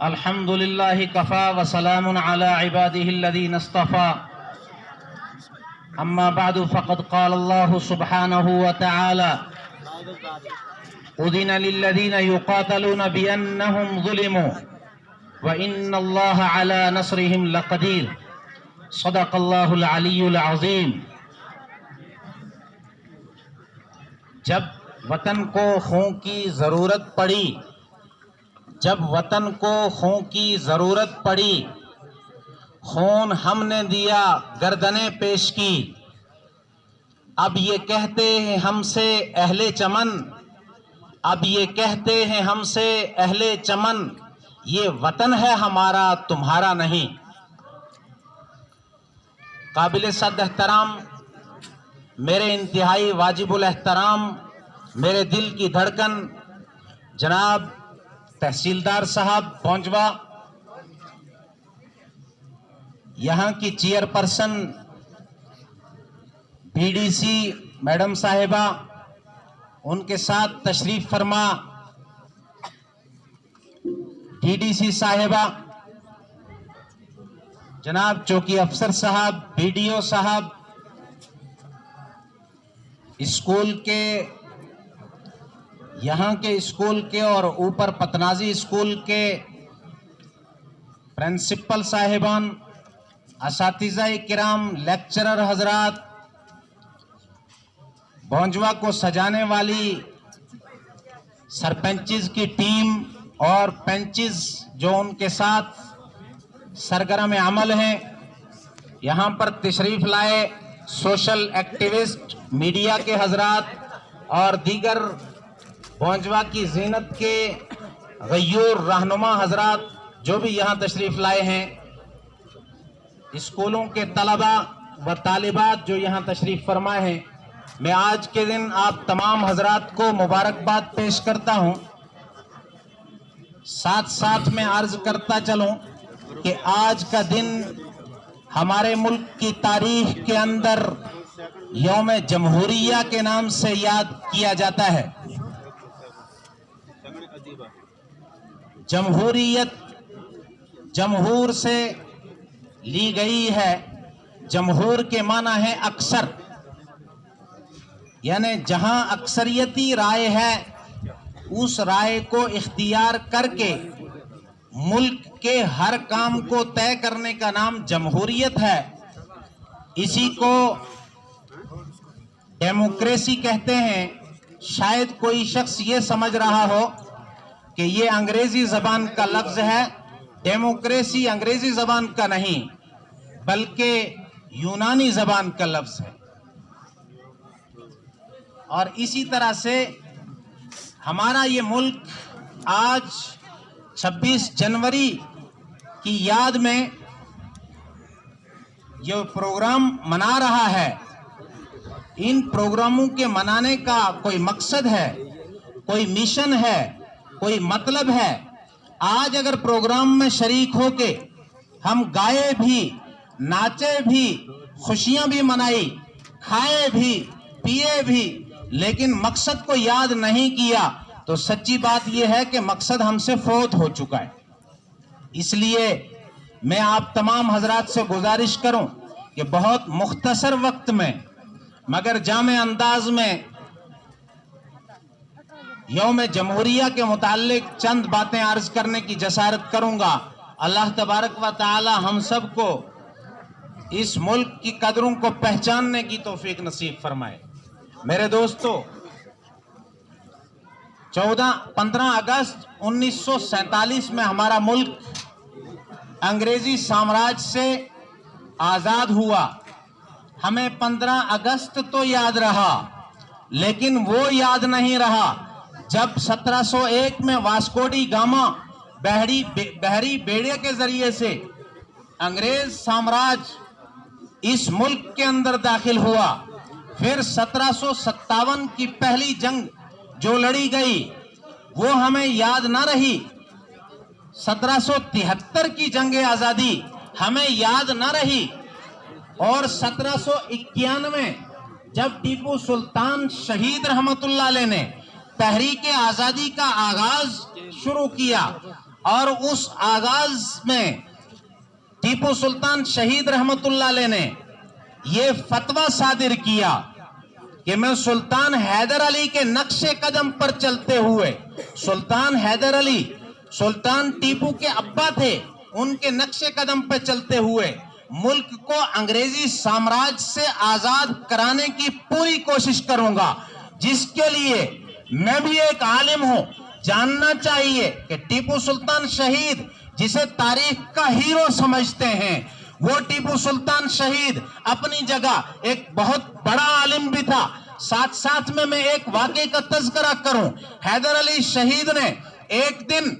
अल्हम्दुलिल्लाहि Kaffa व सलामुन अला इबादिहिल्लज़ीना इस्तफ़ा अम्मा बअदु फ़क़द क़ाल अल्लाहु सुब्हानहु व तआला उज़िना लिल्लज़ीना युक़ातलूना बिअन्नहुम ज़ुलिमू व इन्नल्लाह अला नस्रिहिम लक़दीर सदक़ल्लाहुल अलियुल अज़ीम। जब वतन को खून की ज़रूरत पड़ी, जब वतन को खून की ज़रूरत पड़ी, खून हमने दिया, गर्दनें पेश की। अब ये कहते हैं हमसे अहले चमन, अब ये कहते हैं हमसे अहले चमन, ये वतन है हमारा तुम्हारा नहीं। काबिल सद एहतराम, मेरे इंतहाई वाजिबुल एहतराम, मेरे दिल की धड़कन जनाब तहसीलदार साहब पहुंचवा, यहाँ की चेयरपर्सन बीडीसी मैडम साहिबा, उनके साथ तशरीफ फरमा डीडीसी साहिबा, जनाब चौकी अफसर साहब, बीडीओ साहब, स्कूल के, यहाँ के स्कूल के और ऊपर पतनाजी स्कूल के प्रिंसिपल साहिबान, असातिज़ा किराम, लेक्चरर हजरात, बौंजवा को सजाने वाली सरपंचेस की टीम और पंचेस जो उनके साथ सरगर्म अमल हैं, यहाँ पर तशरीफ लाए सोशल एक्टिविस्ट, मीडिया के हजरात और दीगर बौंजवा की जीनत के गयूर रहनुमा हजरात जो भी यहाँ तशरीफ लाए हैं, स्कूलों के तलबा व तालिबात जो यहाँ तशरीफ फरमाए हैं, मैं आज के दिन आप तमाम हजरात को मुबारकबाद पेश करता हूँ। साथ साथ में अर्ज करता चलूँ कि आज का दिन हमारे मुल्क की तारीख के अंदर यौम जमहूरिया के नाम से याद किया जाता है। जमहूरियत जमहूर से ली गई है। जमहूर के माना है अक्सर, यानी जहां अक्सरियती राय है उस राय को इख्तियार करके मुल्क के हर काम को तय करने का नाम जमहूरियत है। इसी को डेमोक्रेसी कहते हैं। शायद कोई शख्स ये समझ रहा हो कि ये अंग्रेजी जबान का लफ्ज है। डेमोक्रेसी अंग्रेजी जबान का नहीं बल्कि यूनानी जबान का लफ्ज है। और इसी तरह से हमारा ये मुल्क आज 26 जनवरी की याद में जो प्रोग्राम मना रहा है, इन प्रोग्रामों के मनाने का कोई मकसद है, कोई मिशन है, कोई मतलब है। आज अगर प्रोग्राम में शरीक होके हम गाए भी, नाचे भी, खुशियां भी मनाई, खाए भी, पिए भी, लेकिन मकसद को याद नहीं किया तो सच्ची बात यह है कि मकसद हमसे फौत हो चुका है। इसलिए मैं आप तमाम हजरात से गुजारिश करूं कि बहुत मुख्तसर वक्त में मगर जामे अंदाज में यौम जमहूरिया के मुताल्लिक चंद बातें अर्ज करने की जसारत करूंगा। अल्लाह तबारक व तआला हम सबको इस मुल्क की कदरों को पहचानने की तौफीक नसीब फरमाए। मेरे दोस्तों, 15 अगस्त 1947 में हमारा मुल्क अंग्रेजी साम्राज्य से आजाद हुआ। हमें 15 अगस्त तो याद रहा, लेकिन वो याद नहीं रहा जब 1701 में वास्को डी गामा बहरी बेड़े के जरिए से अंग्रेज साम्राज्य इस मुल्क के अंदर दाखिल हुआ। फिर 1757 की पहली जंग जो लड़ी गई वो हमें याद ना रही। 1773 की जंग आजादी हमें याद ना रही और 1791 जब टीपू सुल्तान शहीद रहमतुल्लाह अलैह ने तहरीक आजादी का आगाज शुरू किया और उस आगाज में टीपू सुल्तान शहीद रहमतुल्लाह अलैह ने यह फतवा सादिर किया कि मैं सुल्तान हैदर अली के नक्शे कदम पर चलते हुए, सुल्तान हैदर अली सुल्तान टीपू के अब्बा थे, उनके नक्शे कदम पर चलते हुए मुल्क को अंग्रेजी साम्राज्य से आजाद कराने की पूरी कोशिश करूंगा, जिसके लिए मैं भी एक आलिम हूं। जानना चाहिए कि टीपू सुल्तान शहीद, जिसे तारीख का हीरो समझते हैं, वो टीपू सुल्तान शहीद अपनी जगह एक बहुत बड़ा आलिम भी था। साथ साथ में मैं एक वाकये का तज़किरा करूं। हैदर अली शहीद ने एक दिन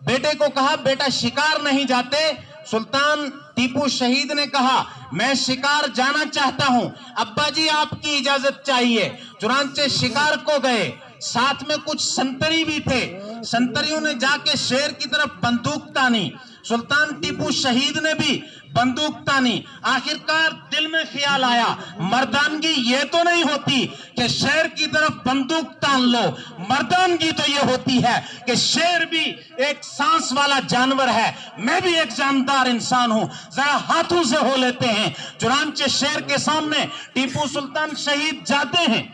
बेटे को कहा, बेटा शिकार नहीं जाते? सुल्तान टीपू शहीद ने कहा, मैं शिकार जाना चाहता हूं, अब्बा जी आपकी इजाजत चाहिए। चुनांचे शिकार को गए, साथ में कुछ संतरी भी थे। संतरियों ने जाके शेर की तरफ बंदूक तानी, सुल्तान टीपू शहीद ने भी बंदूक तानी। आखिरकार दिल में ख्याल आया, मर्दानगी ये तो नहीं होती कि शेर की तरफ बंदूक तान लो, मर्दानगी तो ये होती है कि शेर भी एक सांस वाला जानवर है, मैं भी एक जानदार इंसान हूं, जरा हाथों से हो लेते हैं। चुनांचे शेर के सामने टीपू सुल्तान शहीद जाते हैं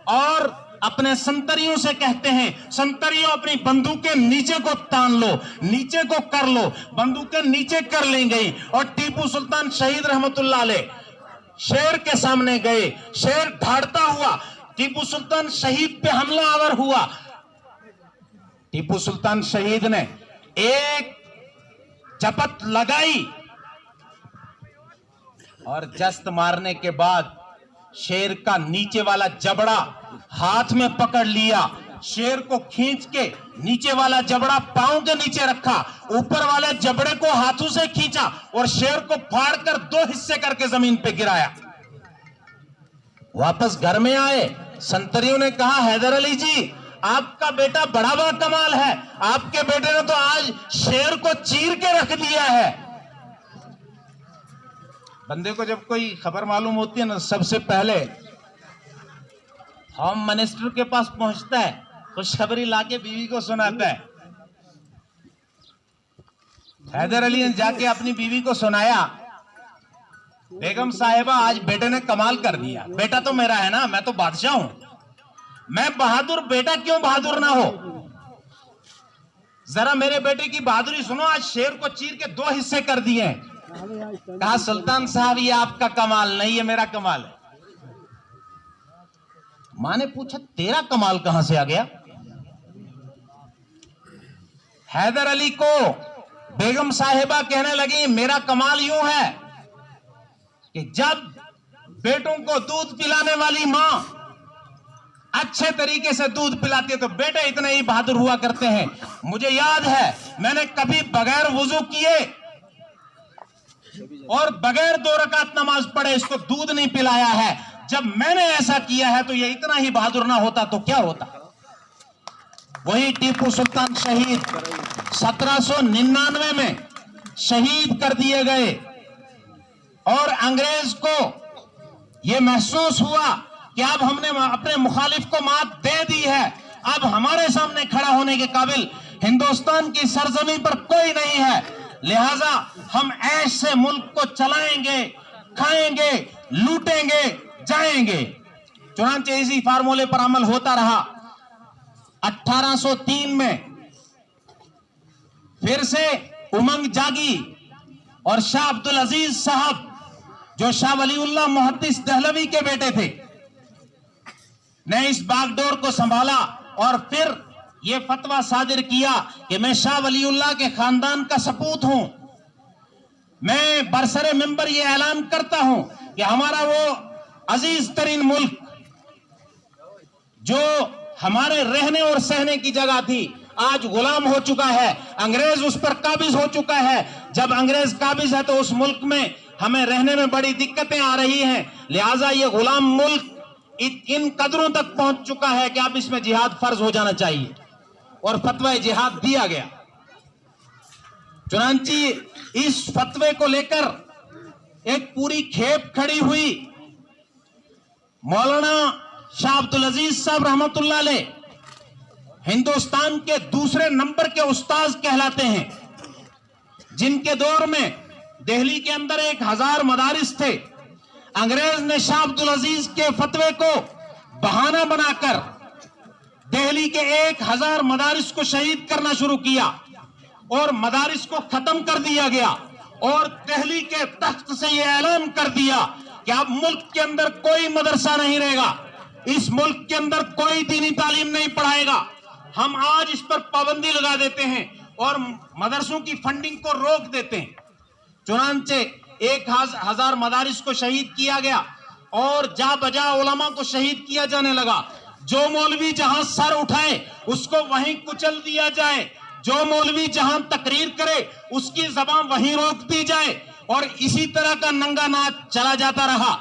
और अपने संतरियों से कहते हैं, संतरियों अपनी बंदूकें नीचे को तान लो, नीचे को कर लो। बंदूकें नीचे कर ली गई और टीपू सुल्तान शहीद रहमतुल्लाह अलैह शेर के सामने गए। शेर ढाड़ता हुआ टीपू सुल्तान शहीद पे हमला आवर हुआ। टीपू सुल्तान शहीद ने एक झपट लगाई और जस्त मारने के बाद शेर का नीचे वाला जबड़ा हाथ में पकड़ लिया। शेर को खींच के नीचे वाला जबड़ा पांव के नीचे रखा, ऊपर वाले जबड़े को हाथों से खींचा और शेर को फाड़कर 2 हिस्से करके जमीन पे गिराया। वापस घर में आए, संतरियों ने कहा, हैदर अली जी आपका बेटा बड़ा कमाल है, आपके बेटे ने तो आज शेर को चीर के रख दिया है। बंदे को जब कोई खबर मालूम होती है ना, सबसे पहले होम मिनिस्टर के पास पहुंचता है, खुशखबरी लाके बीवी को सुनाता है। हैदर अली ने जाके अपनी बीवी को सुनाया, बेगम साहिबा आज बेटे ने कमाल कर दिया। बेटा तो मेरा है ना, मैं तो बादशाह हूं, मैं बहादुर, बेटा क्यों बहादुर ना हो? जरा मेरे बेटे की बहादुरी सुनो, आज शेर को चीर के 2 हिस्से कर दिए। कहा सुल्तान साहब ये आपका कमाल नहीं, ये मेरा कमाल है। मां ने पूछा तेरा कमाल कहां से आ गया? हैदर अली को बेगम साहिबा कहने लगी, मेरा कमाल यूं है कि जब बेटों को दूध पिलाने वाली मां अच्छे तरीके से दूध पिलाती है तो बेटे इतने ही बहादुर हुआ करते हैं। मुझे याद है मैंने कभी बगैर वुजू किए और बगैर 2 रकात नमाज पढ़े इसको दूध नहीं पिलाया है। जब मैंने ऐसा किया है तो ये इतना ही बहादुर ना होता तो क्या होता। वही टीपू सुल्तान शहीद 1799 में शहीद कर दिए गए और अंग्रेज को यह महसूस हुआ कि अब हमने अपने मुखालिफ को मात दे दी है, अब हमारे सामने खड़ा होने के काबिल हिंदुस्तान की सरजमी पर कोई नहीं है, लिहाजा हम ऐश से मुल्क को चलाएंगे, खाएंगे, लूटेंगे, जाएंगे। चुनांचे इसी फार्मूले पर अमल होता रहा। 1803 में फिर से उमंग जागी और शाह अब्दुल अजीज साहब, जो शाह वलीउल्लाह मुहद्दिस दहलवी के बेटे थे, ने इस बागडोर को संभाला और फिर यह फतवा सादिर किया कि मैं शाह वलीउल्लाह के खानदान का सपूत हूं। मैं बरसरे मिंबर यह ऐलान करता हूं कि हमारा वो अजीज तरीन मुल्क जो हमारे रहने और सहने की जगह थी आज गुलाम हो चुका है, अंग्रेज उस पर काबिज हो चुका है। जब अंग्रेज काबिज है तो उस मुल्क में हमें रहने में बड़ी दिक्कतें आ रही हैं, लिहाजा ये गुलाम मुल्क इन कदरों तक पहुंच चुका है कि अब इसमें जिहाद फर्ज हो जाना चाहिए और फतवा जिहाद दिया गया। चुनांची इस फतवे को लेकर एक पूरी खेप खड़ी हुई। मौलाना शाह अब्दुल अजीज साहब रहमतुल्लाह अलैह हिंदुस्तान के दूसरे नंबर के उस्ताद कहलाते हैं, जिनके दौर में दिल्ली के अंदर 1000 मदारिस थे। अंग्रेज ने शाह अब्दुल अजीज के फतवे को बहाना बनाकर दिल्ली के 1000 मदारिस को शहीद करना शुरू किया और मदारिस को खत्म कर दिया गया और दिल्ली के तख्त से यह ऐलान कर दिया कि अब मुल्क के अंदर कोई मदरसा नहीं रहेगा, इस मुल्क के अंदर कोई दीनी तालीम नहीं पढ़ाएगा। हम आज इस पर पाबंदी लगा देते हैं और मदरसों की फंडिंग को रोक देते हैं। चुनांचे 1000 मदारिस को शहीद किया गया और जा बजा उलमा को शहीद किया जाने लगा। जो मौलवी जहां सर उठाए उसको वहीं कुचल दिया जाए, जो मौलवी जहां तकरीर करे उसकी जबान वहीं रोक दी जाए और इसी तरह का नंगा नाच चला जाता रहा।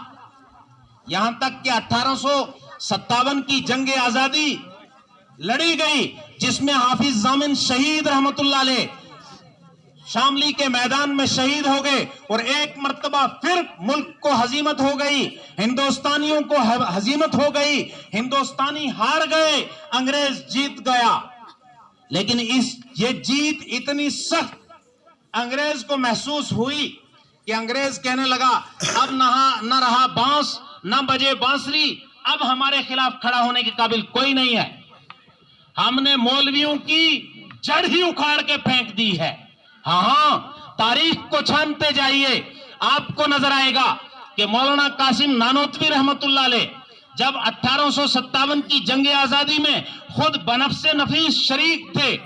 यहां तक कि 1857 की जंग आजादी लड़ी गई, जिसमें हाफिज जामिन शहीद रहमतुल्लाह अलैह शामली के मैदान में शहीद हो गए और एक मर्तबा फिर मुल्क को हजीमत हो गई, हिंदुस्तानियों को हजीमत हो गई, हिंदुस्तानी हार गए, अंग्रेज जीत गया। लेकिन ये जीत इतनी सख्त अंग्रेज को महसूस हुई कि अंग्रेज कहने लगा अब न रहा बांस न बजे बांसुरी, अब हमारे खिलाफ खड़ा होने के काबिल कोई नहीं है। हमने मौलवियों की जड़ ही उखाड़ के फेंक दी है। हाँ, तारीख को छानते जाइए, आपको नजर आएगा कि मौलाना कासिम नानोतवी रहमतुल्लाह अलैह जब 1857 की जंग आजादी में खुद बनफ्से नफीस शरीक थे,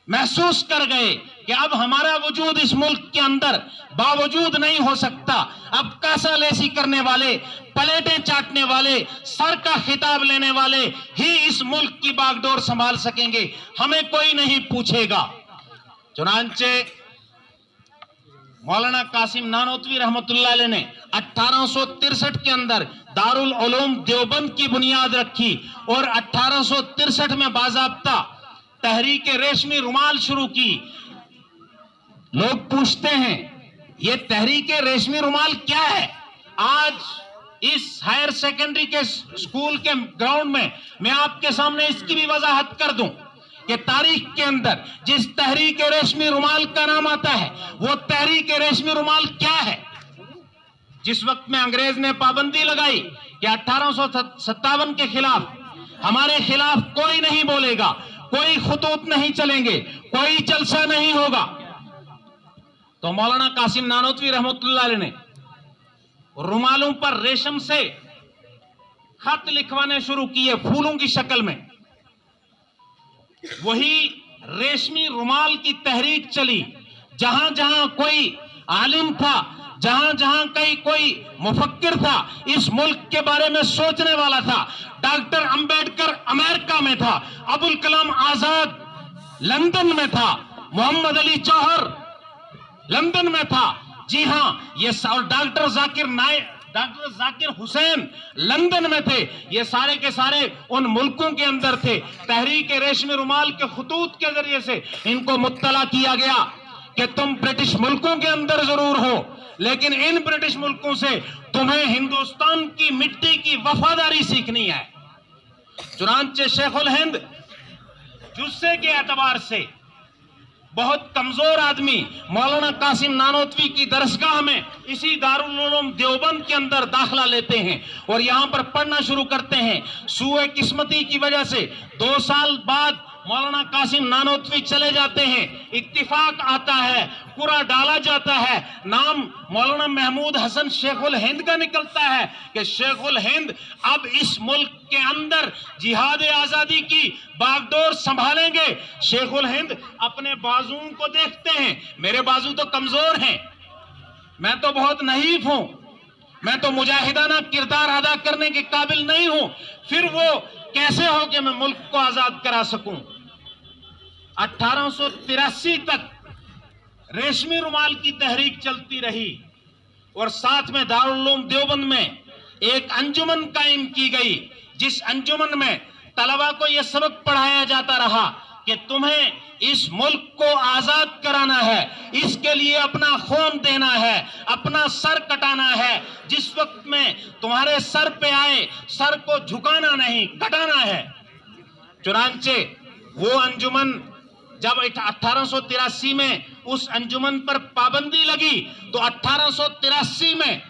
महसूस कर गए कि अब हमारा वजूद इस मुल्क के अंदर बावजूद नहीं हो सकता। अब कासा लेसी करने वाले, पलेटें चाटने वाले, सर का खिताब लेने वाले ही इस मुल्क की बागडोर संभाल सकेंगे, हमें कोई नहीं पूछेगा। चुनांचे मौलाना कासिम नानोतवी रहमतुल्लाह अलैह ने 1863 के अंदर दारुल उलूम देवबंद की बुनियाद रखी और 1863 में बाज़ाब्ता तहरीक रेशमी रुमाल शुरू की। लोग पूछते हैं ये तहरीक रेशमी रुमाल क्या है? आज इस हायर सेकेंडरी के स्कूल के ग्राउंड में मैं आपके सामने इसकी भी वजाहत कर दूं कि तारीख के अंदर जिस तहरीक रेशमी रुमाल का नाम आता है वो तहरीक रेशमी रुमाल क्या है? जिस वक्त में अंग्रेज ने पाबंदी लगाई कि 1857 के खिलाफ हमारे खिलाफ कोई नहीं बोलेगा, कोई खुतूत नहीं चलेंगे, कोई जलसा नहीं होगा, तो मौलाना कासिम नानोतवी रहमतुल्लाह अलैह ने रुमालों पर रेशम से खत लिखवाने शुरू किए फूलों की शक्ल में। वही रेशमी रुमाल की तहरीक चली। जहां जहां कोई आलिम था, जहां जहां कहीं कोई मुफक्किर था, इस मुल्क के बारे में सोचने वाला था, डॉक्टर अंबेडकर अमेरिका में था, अबुल कलाम आजाद लंदन में था, मोहम्मद अली जौहर लंदन में था। जी हां, ये और डॉक्टर जाकिर हुसैन लंदन में थे। ये सारे के सारे उन मुल्कों के अंदर थे। तहरीक रेशमी रुमाल के खतूत के जरिए से इनको मुत्तला किया गया कि तुम ब्रिटिश मुल्कों के अंदर जरूर हो, लेकिन इन ब्रिटिश मुल्कों से तुम्हें हिंदुस्तान की मिट्टी की वफादारी सीखनी है। चुनांचे शेखुल हिंद जुस्से के एतबार से बहुत कमजोर आदमी मौलाना कासिम नानोतवी की दरसगाह में इसी दारुल उलूम देवबंद के अंदर दाखिला लेते हैं और यहां पर पढ़ना शुरू करते हैं। सूए किस्मती की वजह से 2 साल बाद मौलाना कासिम नानोतवी चले जाते हैं। इत्तिफाक आता है, कुरा डाला जाता है, नाम मौलाना महमूद हसन शेखुल हिंद का निकलता है कि शेखुल हिंद अब इस मुल्क के अंदर जिहाद आजादी की बागडोर संभालेंगे। शेखुल हिंद अपने बाजुओं को देखते हैं, मेरे बाजू तो कमजोर हैं, मैं तो बहुत नहीफ हूं, मैं तो मुजाहिदाना किरदार अदा करने के काबिल नहीं हूं, फिर वो कैसे हो कि मैं मुल्क को आजाद करा सकूं। 1883 तक रेशमी रुमाल की तहरीक चलती रही और साथ में दारुल उलूम देवबंद में एक अंजुमन कायम की गई, जिस अंजुमन में तलबा को यह सबक पढ़ाया जाता रहा कि तुम्हें इस मुल्क को आजाद कराना है, इसके लिए अपना खून देना है, अपना सर कटाना है। जिस वक्त में तुम्हारे सर पे आए, सर को झुकाना नहीं, कटाना है। चुनांचे वो अंजुमन जब 1883 में उस अंजुमन पर पाबंदी लगी, तो 1883 में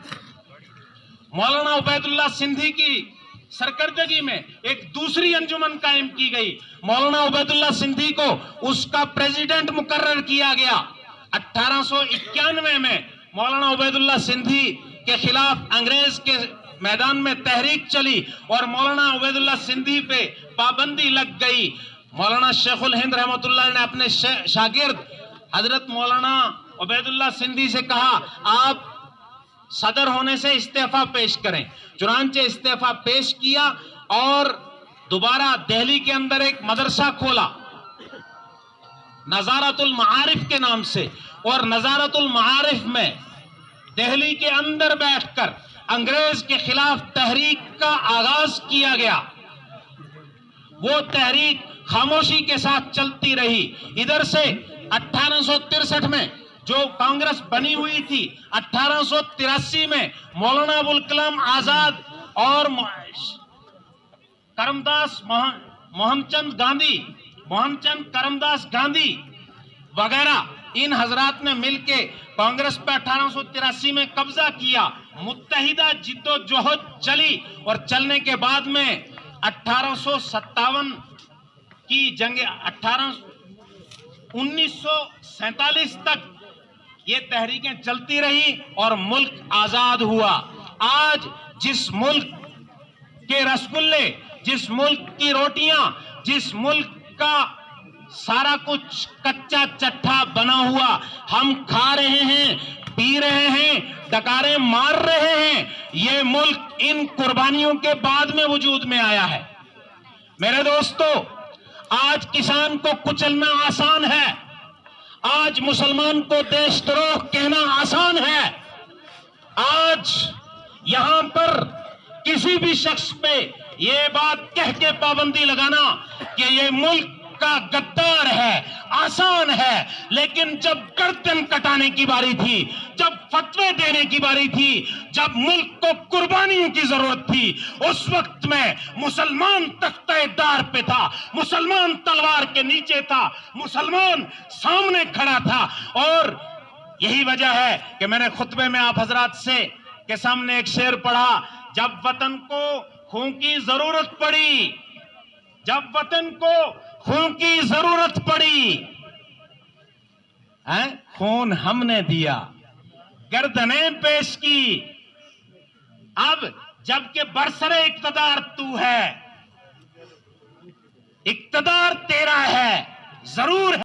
मौलाना उबैदुल्लाह सिंधी की सरकर्दगी में एक दूसरी अंजुमन कायम की गई। मौलाना उबैदुल्लाह सिंधी को उसका प्रेसिडेंट मुकर्रर किया गया। 1891 में मौलाना उबैदुल्लाह सिंधी के खिलाफ अंग्रेज के मैदान में तहरीक चली और मौलाना उबैदुल्लाह सिंधी पे पाबंदी लग गई। मौलाना शेखुल हिंद रहमतुल्लाह ने अपने शागिर्द हजरत मौलाना उबैदुल्लाह सिंधी से कहा, आप सदर होने से इस्तीफा पेश करें। चुनांचे इस्तीफा पेश किया और दोबारा दिल्ली के अंदर एक मदरसा खोला नजारतुल मारिफ के नाम से, और नजारतुल मारिफ में दिल्ली के अंदर बैठकर अंग्रेज के खिलाफ तहरीक का आगाज किया गया। वो तहरीक खामोशी के साथ चलती रही। इधर से 1863 में जो कांग्रेस बनी हुई थी, 1883 में मौलाना अबुल कलाम आजाद और करमदास मोहनचंद करमदास गांधी वगैरह इन हजरात ने मिलके कांग्रेस पे 1883 में कब्जा किया। मुत्तहिदा जिद्दोजहद चली और चलने के बाद में 1857 की जंग 1947 तक ये तहरीकें चलती रही और मुल्क आजाद हुआ। आज जिस मुल्क के रसगुल्ले, जिस मुल्क की रोटियां, जिस मुल्क का सारा कुछ कच्चा चट्टा बना हुआ हम खा रहे हैं, पी रहे हैं, डकारे मार रहे हैं, ये मुल्क इन कुर्बानियों के बाद में वजूद में आया है। मेरे दोस्तों, आज किसान को कुचलना आसान है, आज मुसलमान को देशद्रोह कहना आसान है। आज यहां पर किसी भी शख्स पे ये बात कह के पाबंदी लगाना कि ये मुल्क का गद्दार है आसान है, लेकिन जब गर्दन कटाने की बारी थी, जब फतवे देने की बारी थी, जब मुल्क को कुर्बानियों की जरूरत थी, उस वक्त में मुसलमान तख्ते-ए-दार पे था, मुसलमान तलवार के नीचे था, मुसलमान सामने खड़ा था। और यही वजह है कि मैंने खुतबे में आप हजरात से के सामने एक शेर पढ़ा, जब वतन को खून की जरूरत पड़ी, जब वतन को खून की जरूरत पड़ी, खून हमने दिया, गर्दनें पेश की। अब जबकि बरसरे इक्तदार तू है, इक्तदार तेरा है, जरूर है।